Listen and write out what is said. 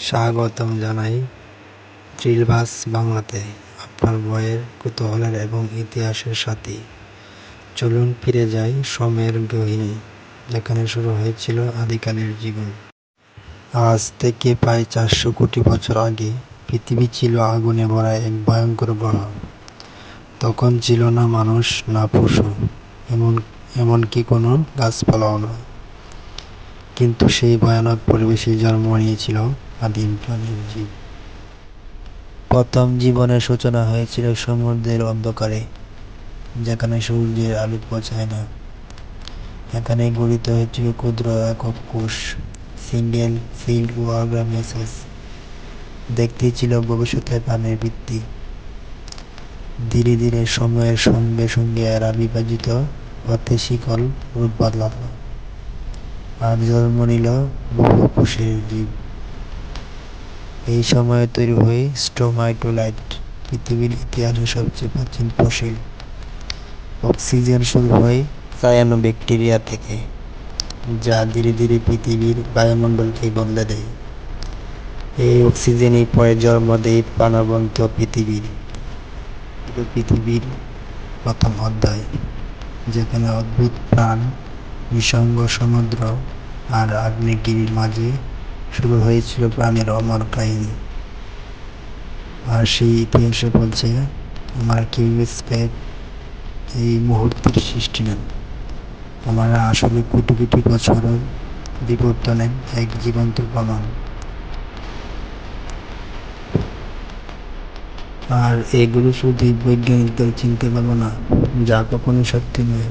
স্বাগতম জানাই ট্রিলভাস বাংলাতে, আপনার বইয়ের কুতূহলের এবং ইতিহাসের সাথী। চলুন ফিরে যাই সময়ের গহীনে, যেখানে শুরু হয়েছিল আদিকালের জীবন। আজ থেকে প্রায় 400 কোটি বছর আগে পৃথিবী ছিল আগুনে ভরা এক ভয়ঙ্কর গ্রহ। তখন ছিল না মানুষ, না পশু, এমনকি কোনো গাছপালাও না। কিন্তু সেই ভয়ানক পরিবেশে জন্ম নিয়েছিল আদিম প্রাণীর জীব। প্রথম জীবনের সূচনা হয়েছিল সমুদ্রের অন্ধকারে, যেখানে সূর্যের আলো পৌঁছায় না। এখানে গঠিত হয়েছিল ক্ষুদ্র একক কোষ, সিঙ্গেল সেলড অর্গানিজমস। দেখতেই ছিল ভবিষ্যতের প্রাণের ভিত্তি। ধীরে ধীরে সময়ের সঙ্গে সঙ্গে এরা বিভাজিত হতে শিকল রূপ বদলাল, আর জন্ম নিল বহু কোষের জীব। এই সময়ে তৈরি হয় স্ট্রোমাটোলাইট, পৃথিবীর ইতিহাসের সবচেয়ে প্রাচীন ফসিল। অক্সিজেন শুরু হয় সায়ানোব্যাকটেরিয়া থেকে, যা ধীরে ধীরে পৃথিবীর বায়ুমণ্ডলকে বদলে দেয়। এই অক্সিজেনই পরে জন্ম দেয় প্রাণবন্ত পৃথিবীর। পৃথিবীর প্রথম অধ্যায়, যেখানে অদ্ভুত প্রাণ, নিঃসঙ্গ সমুদ্র আর আগ্নেয়গিরির মাঝে শুরু হয়েছিল প্রাণের অমর কাহিনী। আর সেই ইতিহাসে বলছে, আমরা কেউ স্পেস এই মুহূর্তের সৃষ্টি নয়, আমরা আসলে কোটি কোটি বছরের বিবর্তনের এক জীবন্ত প্রমাণ। আর এগুলো শুধু বৈজ্ঞানিকদের চিনতে পারবো না, যা কখনোই সত্যি নয়।